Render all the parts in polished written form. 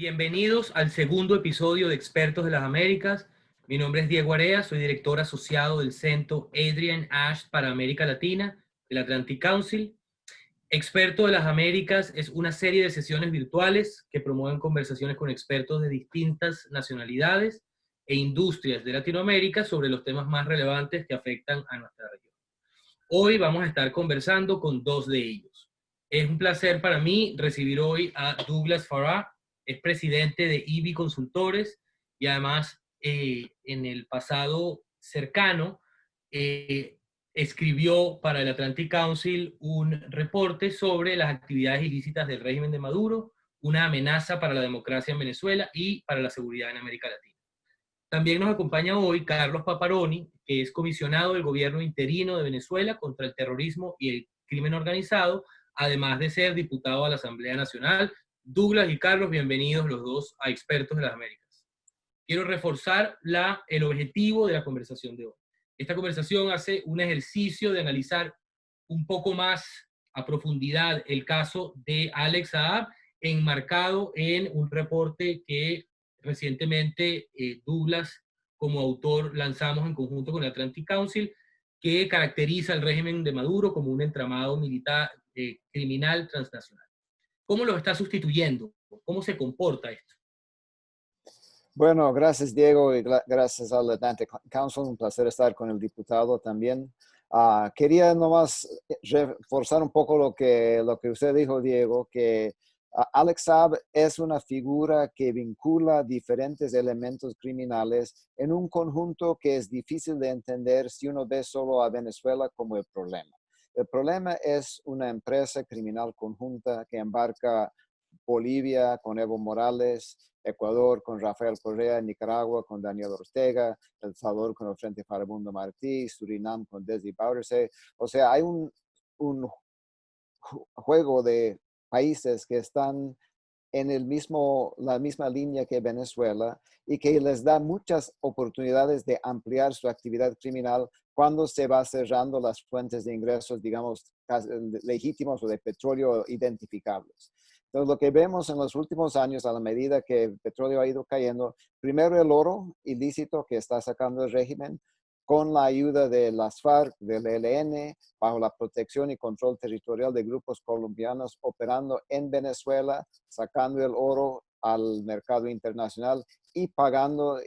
Bienvenidos al segundo episodio de Expertos de las Américas. Mi nombre es Diego Area, soy director asociado del Centro Adrian Ash para América Latina del Atlantic Council. Experto de las Américas es una serie de sesiones virtuales que promueven conversaciones con expertos de distintas nacionalidades e industrias de Latinoamérica sobre los temas más relevantes que afectan a nuestra región. Hoy vamos a estar conversando con dos de ellos. Es un placer para mí recibir hoy a Douglas Farah, es presidente de IBI Consultores y además en el pasado cercano escribió para el Atlantic Council un reporte sobre las actividades ilícitas del régimen de Maduro, una amenaza para la democracia en Venezuela y para la seguridad en América Latina. También nos acompaña hoy Carlos Paparoni, que es comisionado del gobierno interino de Venezuela contra el terrorismo y el crimen organizado, además de ser diputado a la Asamblea Nacional. Douglas y Carlos, bienvenidos los dos a Expertos de las Américas. Quiero reforzar el objetivo de la conversación de hoy. Esta conversación hace un ejercicio de analizar un poco más a profundidad el caso de Alex Saab, enmarcado en un reporte que recientemente Douglas como autor lanzamos en conjunto con el Atlantic Council, que caracteriza al régimen de Maduro como un entramado militar criminal transnacional. ¿Cómo lo está sustituyendo? ¿Cómo se comporta esto? Bueno, gracias Diego y gracias al Atlantic Council. Un placer estar con el diputado también. Quería nomás reforzar un poco lo que usted dijo, Diego, que Alex Saab es una figura que vincula diferentes elementos criminales en un conjunto que es difícil de entender si uno ve solo a Venezuela como el problema. El problema es una empresa criminal conjunta que embarca Bolivia con Evo Morales, Ecuador con Rafael Correa, Nicaragua con Daniel Ortega, El Salvador con el Frente Farabundo Martí, Surinam con Desi Bouterse. O sea, hay un juego de países que están en la misma línea que Venezuela y que les da muchas oportunidades de ampliar su actividad criminal cuando se va cerrando las fuentes de ingresos, digamos, legítimos o de petróleo identificables. Entonces, lo que vemos en los últimos años, a la medida que el petróleo ha ido cayendo, primero el oro ilícito que está sacando el régimen, con la ayuda de las FARC, del ELN, bajo la protección y control territorial de grupos colombianos operando en Venezuela, sacando el oro al mercado internacional y pagando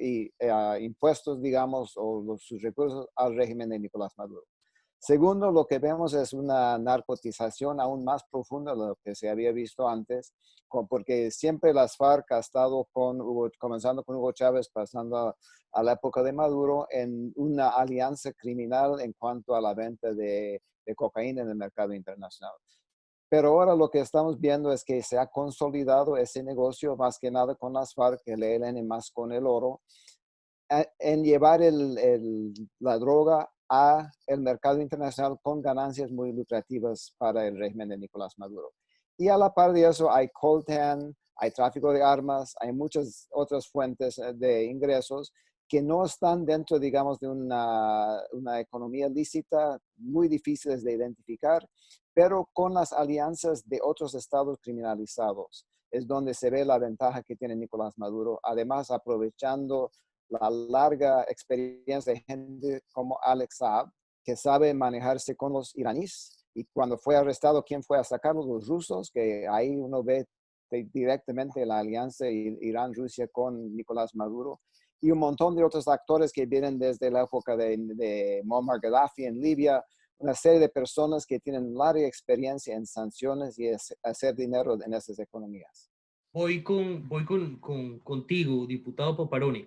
impuestos, digamos, o sus recursos al régimen de Nicolás Maduro. Segundo, lo que vemos es una narcotización aún más profunda de lo que se había visto antes, porque siempre las FARC ha estado comenzando con Hugo Chávez, pasando a la época de Maduro, en una alianza criminal en cuanto a la venta de cocaína en el mercado internacional. Pero ahora lo que estamos viendo es que se ha consolidado ese negocio, más que nada con las FARC, el ELN más con el oro, en llevar la droga a el mercado internacional con ganancias muy lucrativas para el régimen de Nicolás Maduro. Y a la par de eso hay coltan, hay tráfico de armas, hay muchas otras fuentes de ingresos que no están dentro, digamos, de una economía lícita, muy difíciles de identificar, pero con las alianzas de otros estados criminalizados es donde se ve la ventaja que tiene Nicolás Maduro, además aprovechando la larga experiencia de gente como Alex Saab, que sabe manejarse con los iraníes. Y cuando fue arrestado, ¿quién fue a sacarlos? Los rusos, que ahí uno ve directamente la alianza Irán-Rusia con Nicolás Maduro. Y un montón de otros actores que vienen desde la época de Muammar Gaddafi en Libia, una serie de personas que tienen larga experiencia en sanciones y hacer dinero en esas economías. Voy contigo, diputado Paparoni.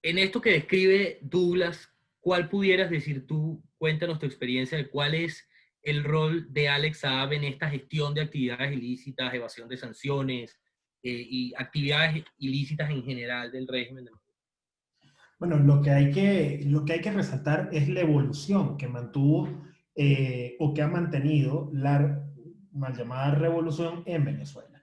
En esto que describe Douglas, ¿cuál pudieras decir tú? Cuéntanos tu experiencia de cuál es el rol de Alex Saab en esta gestión de actividades ilícitas, evasión de sanciones y actividades ilícitas en general del régimen de Maduro. Bueno, lo que hay que resaltar es la evolución que mantuvo o que ha mantenido la mal llamada revolución en Venezuela.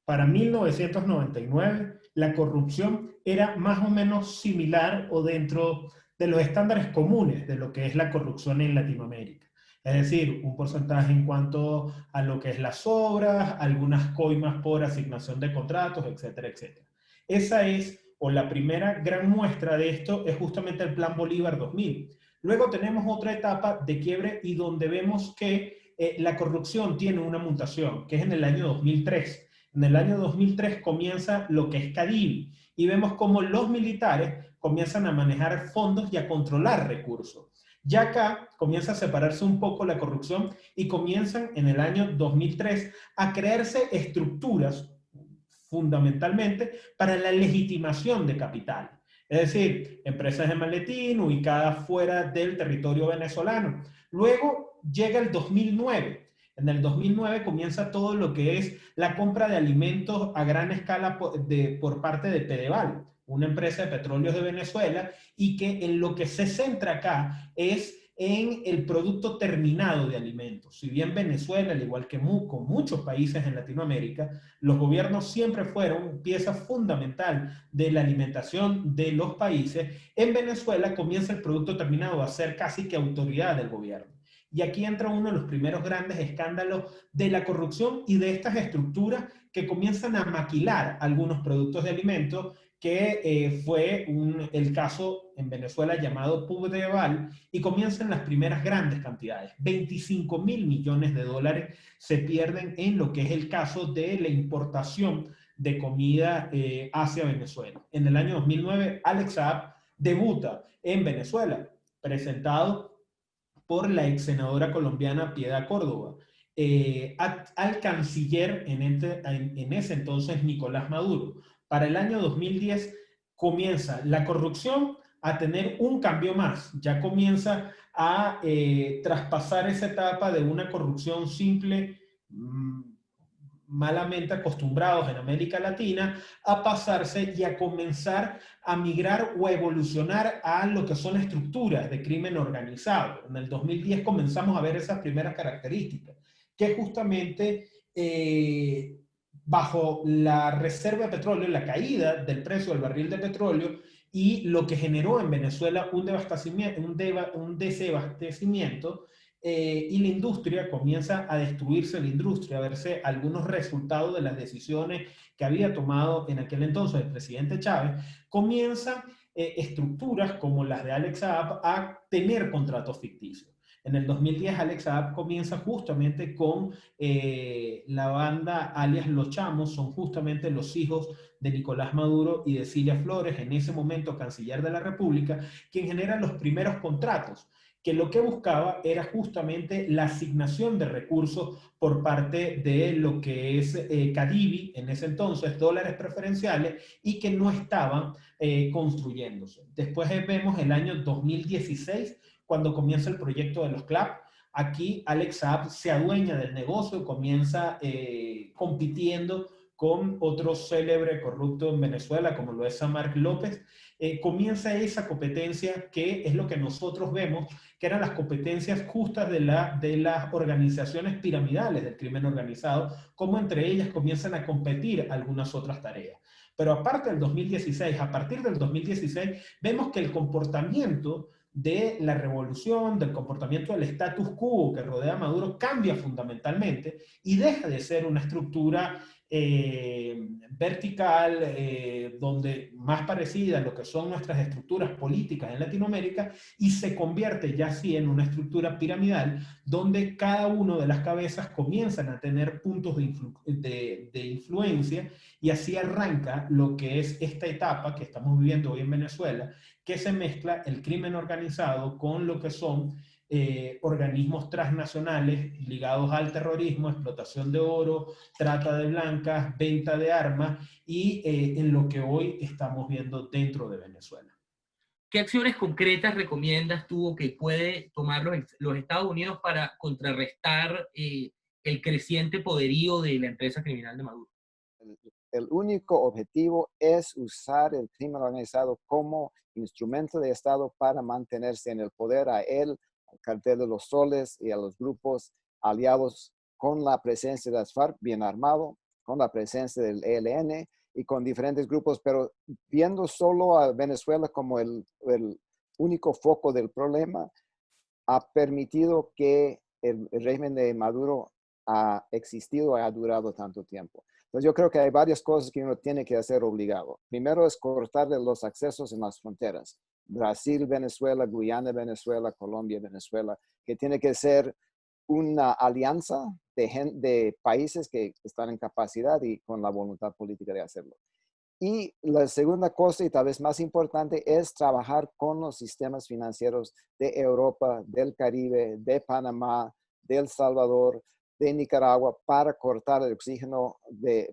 Para 1999, la corrupción era más o menos similar o dentro de los estándares comunes de lo que es la corrupción en Latinoamérica. Es decir, un porcentaje en cuanto a lo que es las obras, algunas coimas por asignación de contratos, etcétera, etcétera. Esa es, o la primera gran muestra de esto es justamente el Plan Bolívar 2000. Luego tenemos otra etapa de quiebre y donde vemos que la corrupción tiene una mutación, que es en el año 2003. En el año 2003 comienza lo que es Cadivi y vemos cómo los militares comienzan a manejar fondos y a controlar recursos. Ya acá comienza a separarse un poco la corrupción y comienzan en el año 2003 a crearse estructuras fundamentalmente para la legitimación de capital. Es decir, empresas de maletín ubicadas fuera del territorio venezolano. Luego llega el 2009. En el 2009 comienza todo lo que es la compra de alimentos a gran escala por parte de Pedeval, una empresa de petróleos de Venezuela, y que en lo que se centra acá es en el producto terminado de alimentos. Si bien Venezuela, al igual que con muchos países en Latinoamérica, los gobiernos siempre fueron pieza fundamental de la alimentación de los países, en Venezuela comienza el producto terminado a ser casi que autoridad del gobierno. Y aquí entra uno de los primeros grandes escándalos de la corrupción y de estas estructuras que comienzan a maquilar algunos productos de alimentos, que fue el caso en Venezuela llamado Pudeval, y comienzan las primeras grandes cantidades. 25.000 millones de dólares se pierden en lo que es el caso de la importación de comida hacia Venezuela. En el año 2009, Alex Saab debuta en Venezuela, presentado por la ex senadora colombiana Piedad Córdoba, al canciller en ese entonces Nicolás Maduro. Para el año 2010 comienza la corrupción a tener un cambio más, ya comienza a traspasar esa etapa de una corrupción simple, malamente acostumbrados en América Latina, a pasarse y a comenzar a migrar o a evolucionar a lo que son estructuras de crimen organizado. En el 2010 comenzamos a ver esas primeras características, que justamente bajo la reserva de petróleo, la caída del precio del barril de petróleo y lo que generó en Venezuela un desabastecimiento, y la industria comienza a destruirse, la industria, a verse algunos resultados de las decisiones que había tomado en aquel entonces el presidente Chávez, comienzan estructuras como las de Alex Saab a tener contratos ficticios. En el 2010 Alex Saab comienza justamente con la banda alias Los Chamos, son justamente los hijos de Nicolás Maduro y de Cilia Flores, en ese momento canciller de la República, quien genera los primeros contratos, que lo que buscaba era justamente la asignación de recursos por parte de lo que es Cadivi, en ese entonces, dólares preferenciales, y que no estaban construyéndose. Después vemos el año 2016, cuando comienza el proyecto de los CLAP. Aquí Alex Saab se adueña del negocio, comienza compitiendo con otro célebre corrupto en Venezuela, como lo es Samarc López. Comienza esa competencia que es lo que nosotros vemos que eran las competencias justas de las organizaciones piramidales del crimen organizado, como entre ellas comienzan a competir algunas otras tareas. Pero aparte del 2016, a partir del 2016, vemos que el comportamiento de la revolución, del comportamiento del status quo que rodea a Maduro cambia fundamentalmente y deja de ser una estructura vertical, donde más parecida a lo que son nuestras estructuras políticas en Latinoamérica, y se convierte ya así en una estructura piramidal donde cada una de las cabezas comienzan a tener puntos de influencia, y así arranca lo que es esta etapa que estamos viviendo hoy en Venezuela, que se mezcla el crimen organizado con lo que son organismos transnacionales ligados al terrorismo, explotación de oro, trata de blancas, venta de armas, y en lo que hoy estamos viendo dentro de Venezuela. ¿Qué acciones concretas recomiendas tú o que puede tomar los Estados Unidos para contrarrestar el creciente poderío de la empresa criminal de Maduro? El único objetivo es usar el crimen organizado como instrumento de Estado para mantenerse en el poder a él, al cartel de los soles y a los grupos aliados, con la presencia de las FARC bien armado, con la presencia del ELN y con diferentes grupos, pero viendo solo a Venezuela como el único foco del problema, ha permitido que el régimen de Maduro ha existido y ha durado tanto tiempo. Entonces yo creo que hay varias cosas que uno tiene que hacer obligado. Primero es cortarle los accesos en las fronteras. Brasil, Venezuela, Guyana, Venezuela, Colombia, Venezuela, que tiene que ser una alianza de países que están en capacidad y con la voluntad política de hacerlo. Y la segunda cosa, y tal vez más importante, es trabajar con los sistemas financieros de Europa, del Caribe, de Panamá, de El Salvador, de Nicaragua, para cortar el oxígeno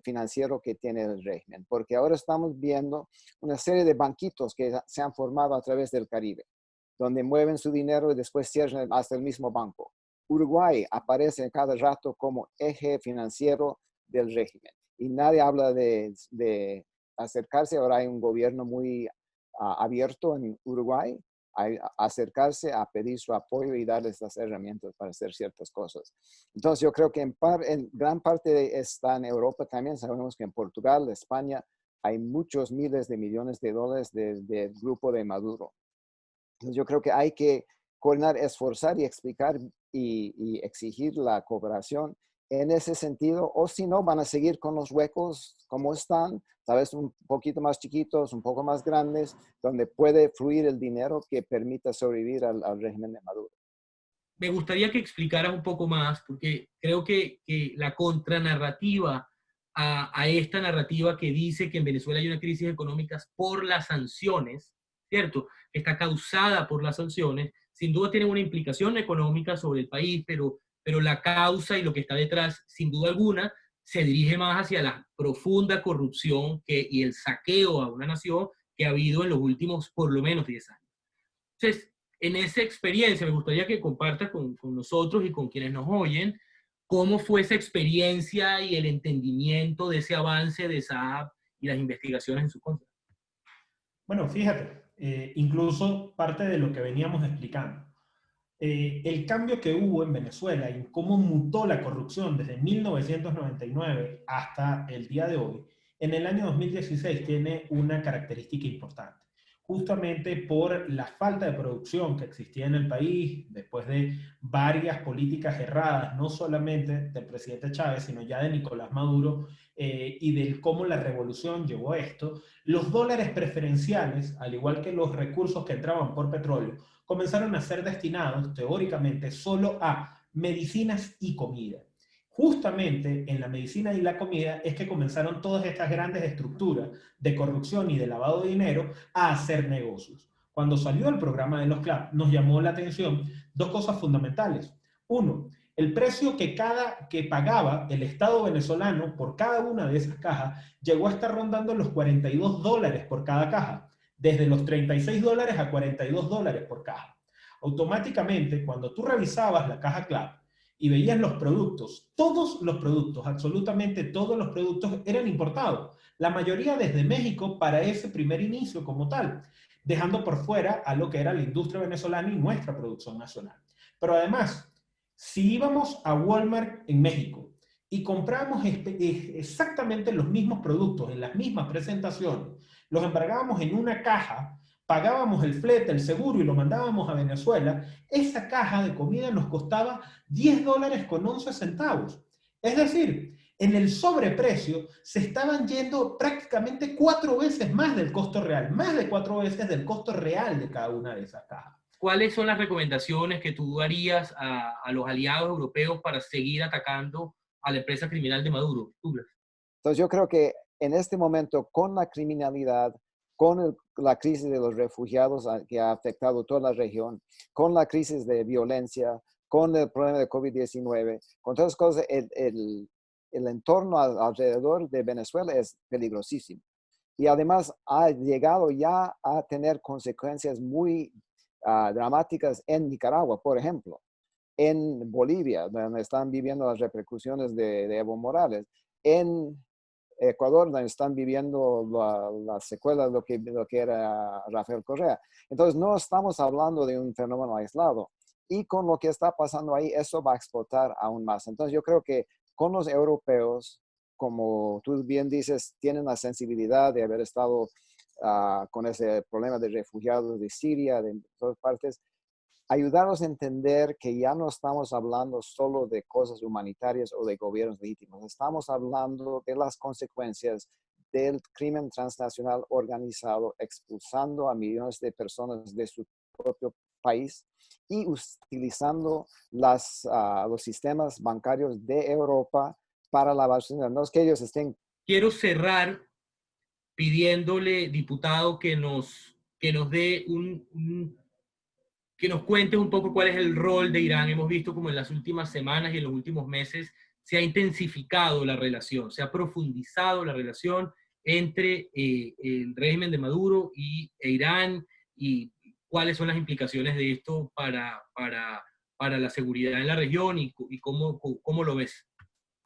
financiero que tiene el régimen. Porque ahora estamos viendo una serie de banquitos que se han formado a través del Caribe, donde mueven su dinero y después cierran hasta el mismo banco. Uruguay aparece cada rato como eje financiero del régimen. Y nadie habla de acercarse. Ahora hay un gobierno muy abierto en Uruguay a acercarse a pedir su apoyo y darles las herramientas para hacer ciertas cosas. Entonces yo creo que en gran parte está en Europa también. Sabemos que en Portugal, España, hay muchos miles de millones de dólares del grupo de Maduro. Entonces yo creo que hay que coordinar, esforzar y explicar y exigir la cooperación en ese sentido, o si no, van a seguir con los huecos como están, tal vez un poquito más chiquitos, un poco más grandes, donde puede fluir el dinero que permita sobrevivir al régimen de Maduro. Me gustaría que explicaras un poco más, porque creo que la contranarrativa a esta narrativa que dice que en Venezuela hay una crisis económica por las sanciones, ¿cierto? Que está causada por las sanciones, sin duda tiene una implicación económica sobre el país, pero la causa y lo que está detrás, sin duda alguna, se dirige más hacia la profunda corrupción y el saqueo a una nación que ha habido en los últimos por lo menos 10 años. Entonces, en esa experiencia, me gustaría que compartas con nosotros y con quienes nos oyen cómo fue esa experiencia y el entendimiento de ese avance de Saab y las investigaciones en su contra. Bueno, fíjate, incluso parte de lo que veníamos explicando. El cambio que hubo en Venezuela y cómo mutó la corrupción desde 1999 hasta el día de hoy, en el año 2016 tiene una característica importante. Justamente por la falta de producción que existía en el país, después de varias políticas erradas, no solamente del presidente Chávez, sino ya de Nicolás Maduro, y del cómo la revolución llevó a esto, los dólares preferenciales, al igual que los recursos que entraban por petróleo, comenzaron a ser destinados teóricamente solo a medicinas y comida. Justamente en la medicina y la comida es que comenzaron todas estas grandes estructuras de corrupción y de lavado de dinero a hacer negocios. Cuando salió el programa de los CLAP, nos llamó la atención dos cosas fundamentales. Uno, el precio que pagaba el Estado venezolano por cada una de esas cajas llegó a estar rondando los $42 por cada caja, desde los $36 a $42 por caja. Automáticamente, cuando tú revisabas la caja CLAP y veías los productos, todos los productos, absolutamente todos los productos eran importados, la mayoría desde México para ese primer inicio como tal, dejando por fuera a lo que era la industria venezolana y nuestra producción nacional. Pero además, si íbamos a Walmart en México y compramos exactamente los mismos productos en las mismas presentaciones, los embargábamos en una caja, pagábamos el flete, el seguro y lo mandábamos a Venezuela, esa caja de comida nos costaba $10.11. Es decir, en el sobreprecio se estaban yendo prácticamente 4 veces más del costo real, más de 4 veces del costo real de cada una de esas cajas. ¿Cuáles son las recomendaciones que tú harías a los aliados europeos para seguir atacando a la empresa criminal de Maduro? Entonces yo creo que en este momento, con la criminalidad, con la crisis de los refugiados que ha afectado toda la región, con la crisis de violencia, con el problema de COVID-19, con todas las cosas, el entorno alrededor de Venezuela es peligrosísimo. Y además ha llegado ya a tener consecuencias muy dramáticas en Nicaragua, por ejemplo, en Bolivia, donde están viviendo las repercusiones de Evo Morales, en Ecuador, donde están viviendo las secuelas de lo que era Rafael Correa. Entonces, no estamos hablando de un fenómeno aislado. Y con lo que está pasando ahí, eso va a explotar aún más. Entonces, yo creo que con los europeos, como tú bien dices, tienen la sensibilidad de haber estado con ese problema de refugiados de Siria, de todas partes, ayudarnos a entender que ya no estamos hablando solo de cosas humanitarias o de gobiernos legítimos, estamos hablando de las consecuencias del crimen transnacional organizado, expulsando a millones de personas de su propio país y utilizando los sistemas bancarios de Europa para lavar su dinero. No es que ellos estén... Quiero cerrar pidiéndole, diputado, que nos dé que nos cuente un poco cuál es el rol de Irán. Hemos visto como en las últimas semanas y en los últimos meses se ha intensificado la relación, se ha profundizado la relación entre el régimen de Maduro e Irán, y cuáles son las implicaciones de esto para la seguridad en la región, y cómo lo ves.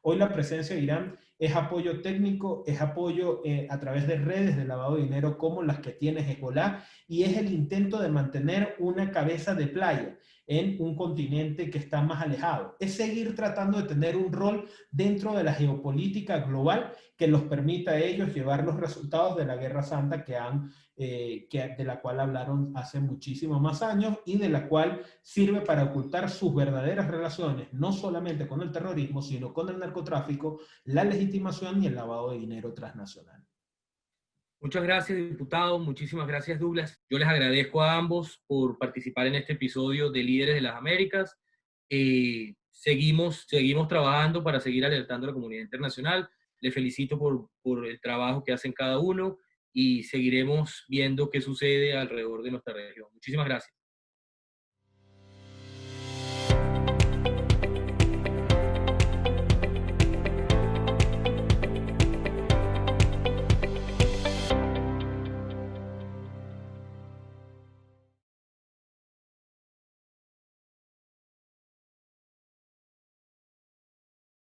Hoy la presencia de Irán es apoyo técnico, es apoyo a través de redes de lavado de dinero como las que tiene Hezbollah, y es el intento de mantener una cabeza de playa en un continente que está más alejado. Es seguir tratando de tener un rol dentro de la geopolítica global que los permita a ellos llevar los resultados de la Guerra Santa de la cual hablaron hace muchísimos más años, y de la cual sirve para ocultar sus verdaderas relaciones, no solamente con el terrorismo, sino con el narcotráfico, la legitimación y el lavado de dinero transnacional. Muchas gracias, diputado. Muchísimas gracias, Douglas. Yo les agradezco a ambos por participar en este episodio de Líderes de las Américas. Seguimos trabajando para seguir alertando a la comunidad internacional. Les felicito por el trabajo que hacen cada uno, y seguiremos viendo qué sucede alrededor de nuestra región. Muchísimas gracias.